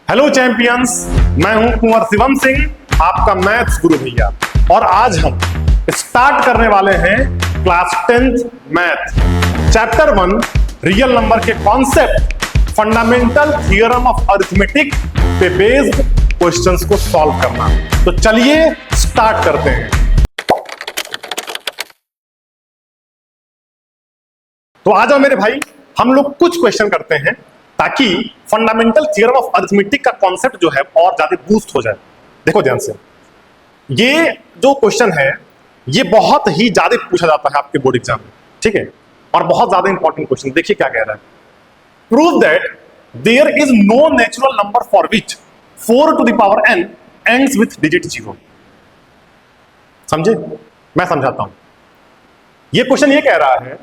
Hello champions, मैं हूं कुंवर शिवम सिंह, आपका मैथ्स गुरु भैया। और आज हम स्टार्ट करने वाले हैं class 10th math chapter 1 real number के concept fundamental theorem of arithmetic पे बेस्ड क्वेश्चंस को सॉल्व करना। तो चलिए स्टार्ट करते हैं। तो आ जाओ मेरे भाई, हम लोग कुछ क्वेश्चन करते हैं ताकि फंडामेंटल थ्योरम ऑफ अरिथमेटिक का कॉन्सेप्ट जो है और ज्यादा बूस्ट हो जाए। देखो ध्यान से, ये जो क्वेश्चन है ये बहुत ही ज्यादा पूछा जाता है आपके बोर्ड एग्जाम में, ठीक है, और बहुत ज्यादा इंपॉर्टेंट क्वेश्चन। देखिए क्या कह रहा है, prove that there is no natural number for which 4 to the power n ends with digit 0। समझे? मैं समझाता हूं। ये क्वेश्चन ये कह रहा है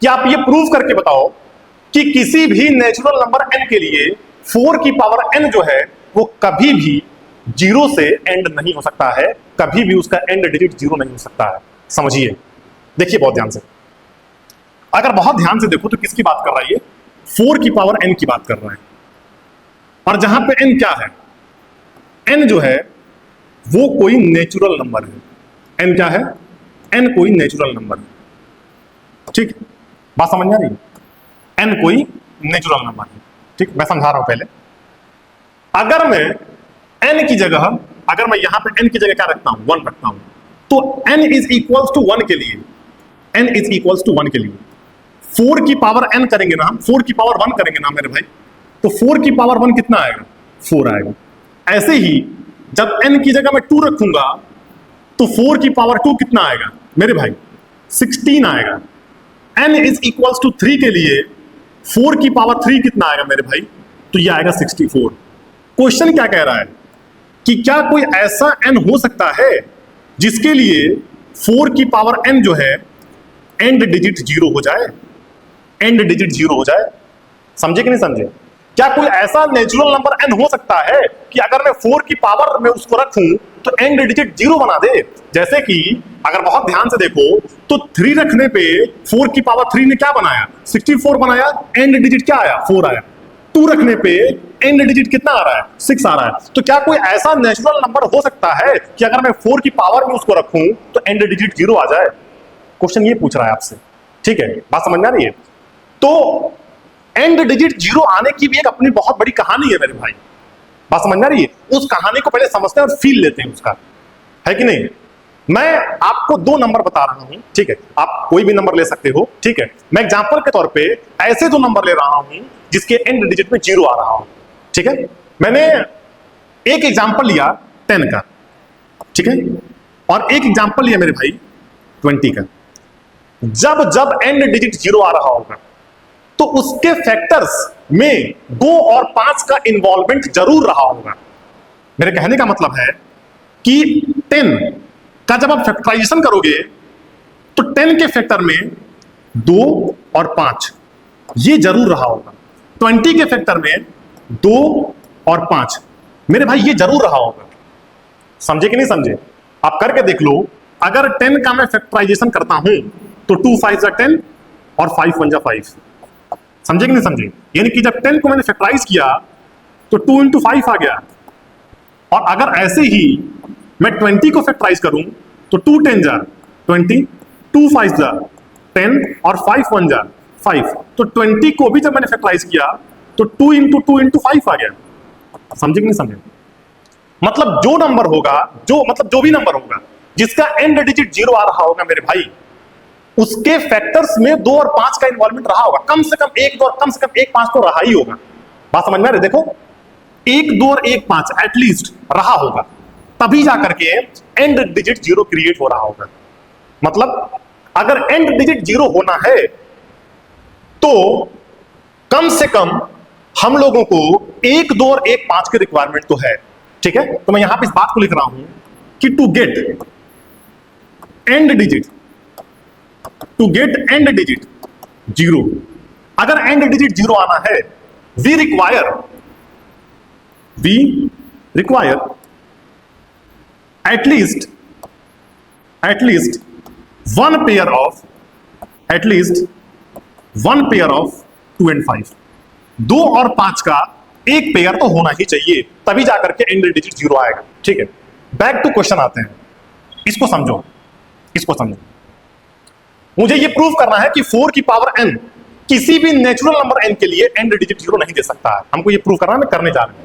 कि आप ये प्रूव करके बताओ कि किसी भी नेचुरल नंबर n के लिए 4 की पावर n जो है वो कभी भी 0 से एंड नहीं हो सकता है, कभी भी उसका एंड डिजिट 0 नहीं हो सकता है। समझिए, देखिए बहुत ध्यान से, अगर बहुत ध्यान से देखो तो किसकी बात कर रहा है ये? 4 की पावर n की बात कर रहा है। और जहां पे n क्या है, n जो है वो कोई नेचुरल नंबर है। n क्या है? n कोई नेचुरल नंबर है, ठीक है? बात समझ में आ रही है? n कोई नेचुरल नंबर है, ठीक। मैं समझा रहा हूं पहले। अगर मैं n की जगह, अगर मैं यहां पे n की जगह क्या रखता हूं, 1 रखता हूं, तो n इज इक्वल्स टू 1 के लिए, n इज इक्वल्स टू 1 के लिए 4 की पावर n करेंगे ना हम, 4 की पावर 1 करेंगे ना मेरे भाई, तो 4 की पावर 1 कितना आएगा? 4 आएगा। ऐसे ही जब n की जगह मैं 2 रखूंगा तो 4 की पावर 2 कितना आएगा मेरे भाई? 16 आएगा। n इज इक्वल्स टू 3 के लिए 4 की पावर 3 कितना आएगा मेरे भाई? तो ये आएगा 64। क्वेश्चन क्या कह रहा है कि क्या कोई ऐसा n हो सकता है जिसके लिए 4 की पावर n जो है एंड डिजिट 0 हो जाए, एंड डिजिट 0 हो जाए। समझे कि नहीं समझे? क्या कोई ऐसा नेचुरल नंबर n हो सकता है कि अगर मैं 4 की पावर में उसको रखूं तो एंड डिजिट 0 बना दे? जैसे कि अगर बहुत ध्यान से देखो तो 3 रखने पे 4 की पावर 3 ने क्या बनाया? 64 बनाया। एंड डिजिट क्या आया? 4 आया। 2 रखने पे एंड डिजिट कितना आ रहा है? 6 आ रहा है। तो क्या कोई ऐसा नेचुरल नंबर हो सकता है कि अगर मैं 4 की पावर में उसको रखूं तो एंड डिजिट 0 आ जाए? क्वेश्चन ये पूछ रहा है आपसे, ठीक है? बात समझ में आ रही है? तो एंड डिजिट 0 आने की भी एक अपनी बहुत बड़ी कहानी है मेरे भाई। बात समझ में आ रही है? उस कहानी को पहले समझते हैं और फील लेते हैं उसका, है कि नहीं? मैं आपको 2 नंबर बता रहा हूं, ठीक है? आप कोई भी नंबर ले सकते हो, ठीक है? मैं एग्जांपल के तौर पे ऐसे 2 नंबर ले रहा हूं जिसके एंड डिजिट में 0 आ रहा हूं, ठीक है? मैंने एक एग्जांपल लिया 10 का, ठीक है, और एक एग्जांपल लिया मेरे भाई 20 का। जब जब एंड डिजिट 0 आ रहा होगा तो उसके फैक्टर्स में 2 और 5 का इन्वॉल्वमेंट जरूर रहा होगा। मेरे कहने का मतलब है कि 10 का जब आप फैक्टराइजेशन करोगे तो 10 के फैक्टर में 2 और 5 ये जरूर रहा होगा। 20 के फैक्टर में 2 और 5 मेरे भाई ये जरूर रहा होगा। समझे कि नहीं समझे? आप करके देख लो। अगर 10 का मैं फैक्टराइजेशन करता हूं तो 2 5 10 और 5 1 5। समझे कि नहीं समझे? यानी कि जब 10 को मैंने फैक्टराइज किया तो 2 into 5 आ गया। और अगर ऐसे ही मैं 20 को फैक्टराइज करूं तो 2 10 जा 20, 2 5 जा 10 और 5 1 जा 5। तो 20 को भी जब मैंने फैक्टराइज किया तो 2 into 2 into 5 आ गया। समझे कि नहीं समझे? मतलब जो नंबर होगा, जो भी नंबर होगा जिसका एंड डिजिट 0 आ रहा होगा मेरे भाई, उसके फैक्टर्स में 2 और 5 का इन्वॉल्वमेंट रहा होगा। कम से कम 1 2 और कम से कम 1 5 तो रहा ही होगा। बात समझ में आ रही है? देखो 1 2 और 1 5 एटलीस्ट रहा होगा, तभी जाकर के एंड डिजिट 0 क्रिएट हो रहा होगा। मतलब अगर एंड डिजिट 0 होना है तो कम से कम हम लोगों को 1 2 और 1 5 की रिक्वायरमेंट तो है, ठीक है? तो मैं यहां पे इस बात को लिख रहा हूं कि टू गेट एंड डिजिट 0, अगर एंड डिजिट 0 आना है, we require at least one pair of 2 and 5, 2 और 5 का एक पेयर तो होना ही चाहिए, तभी जाकर के एंड डिजिट 0 आएगा। ठीक है, बैक टू क्वेश्चन आते हैं। इसको समझो, इसको समझो। मुझे ये प्रूव करना है कि 4 की पावर n किसी भी नेचुरल नंबर n के लिए एंड डिजिट 0 नहीं दे सकता है। हमको ये प्रूव करना है, मैं करने जा रहा हूं।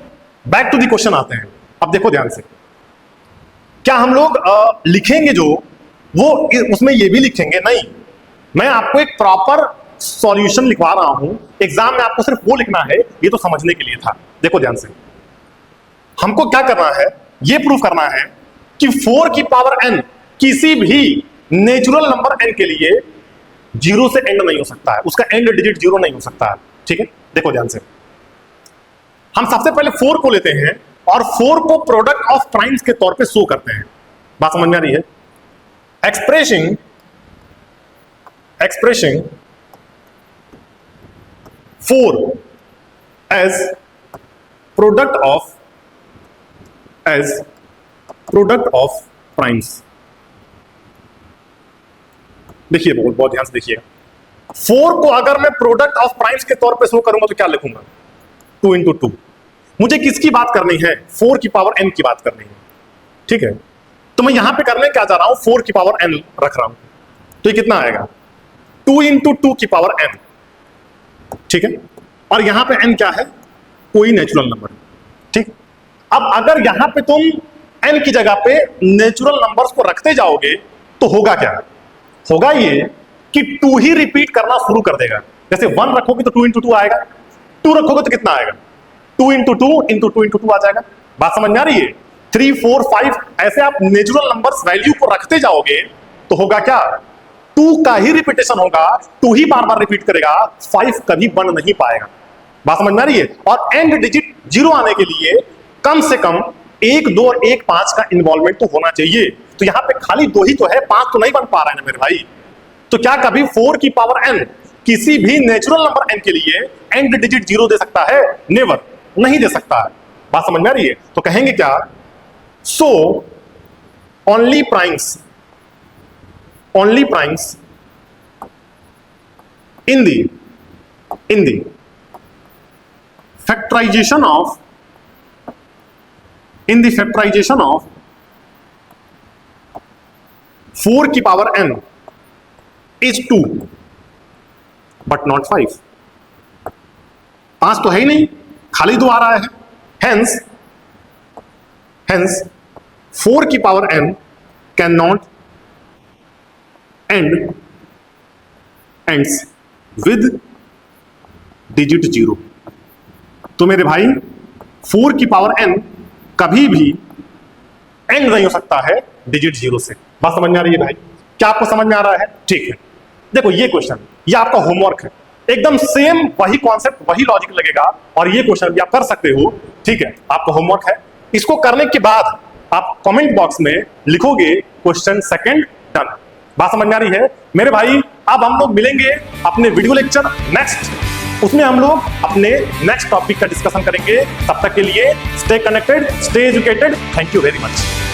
बैक टू दी क्वेश्चन आते हैं। अब देखो ध्यान से, क्या हम लोग लिखेंगे जो वो उसमें ये भी लिखेंगे? नहीं, मैं आपको एक प्रॉपर सॉल्यूशन लिखवा रहा हूं। एग्जाम में आपको सिर्फ वो लिखना है, ये तो समझने के लिए था। देखो ध्यान से, हमको क्या करना है, ये प्रूव करना है कि 4 की पावर n किसी भी नेचुरल नंबर n के लिए 0 से एंड नहीं हो सकता है, उसका एंड डिजिट 0 नहीं हो सकता है। ठीक है, देखो ध्यान से, हम सबसे पहले 4 को लेते हैं और 4 को प्रोडक्ट ऑफ प्राइम्स के तौर पे शो करते हैं। बात समझ में आ रही है? Expressing 4 as product of primes. देखिए, बहुत ध्यान से देखिएगा। 4 को अगर मैं प्रोडक्ट ऑफ प्राइम्स के तौर पे शो करूंगा तो क्या लिखूंगा? 2 into 2। मुझे किसकी बात करनी है? 4 की पावर n की बात करनी है। ठीक है, तो मैं यहां पे करने क्या जा रहा हूं, 4 की पावर n रख रहा हूं, तो ये कितना आएगा? 2 into 2 की पावर n। ठीक है, और यहां पे n क्या है? कोई नेचुरल नंबर। ठीक, अब अगर यहां पे तुम n की जगह पे नेचुरल नंबर्स को रखते जाओगे तो होगा क्या? होगा ये कि 2 ही रिपीट करना शुरू कर देगा। जैसे 1 रखोगे तो 2 into 2 आएगा, 2 रखोगे तो कितना आएगा? 2 into 2 into 2 into 2 आ जाएगा। बात समझ में आ रही है? 3, 4, 5 ऐसे आप नेचुरल नंबर्स वैल्यू को रखते जाओगे तो होगा क्या? 2 का ही रिपीटेशन होगा, 2 ही बार बार रिपीट करेगा, 5 कभी बन नहीं पाएगा। बात समझ में आ रही है? और एंड डिजिट 0 आने के लिए कम से कम 1, 2 और 1, 5 का इन्वॉल्वमेंट तो होना चाहिए। तो यहां पे खाली 2 ही तो है, 5 तो नहीं बन पा रहा है ना मेरे भाई। तो क्या कभी 4 की पावर n किसी भी नेचुरल नंबर n के लिए एंड डिजिट 0 दे सकता है? नेवर, नहीं दे सकता है। बात समझ में आ रही है? तो कहेंगे क्या? So only primes in the factorization of 4 की power n is 2 but not 5। 5 तो है ही नहीं, खाली 2 आ रहा है। hence 4 की power n cannot ends with digit 0। तो मेरे भाई 4 की पावर n कभी भी एंड नहीं हो सकता है डिजिट 0 से। बात समझ में आ रही है भाई? क्या आपको समझ में आ रहा है? ठीक है, देखो ये क्वेश्चन, ये आपका होमवर्क है। एकदम सेम वही कॉन्सेप्ट, वही लॉजिक लगेगा, और ये क्वेश्चन भी आप कर सकते हो। ठीक है, आपका होमवर्क है। इसको करने के बाद आप कमेंट बॉक्स में लिखोगे क्वेश्चन सेकंड डन। बात समझ में आ रही है मेरे भाई? अब हम लोग मिलेंगे अपने वीडियो लेक्चर नेक्स्ट, उसमें हम लोग अपने नेक्स्ट टॉपिक का डिस्कशन करेंगे। तब तक के लिए stay connected, stay educated. Thank you very much.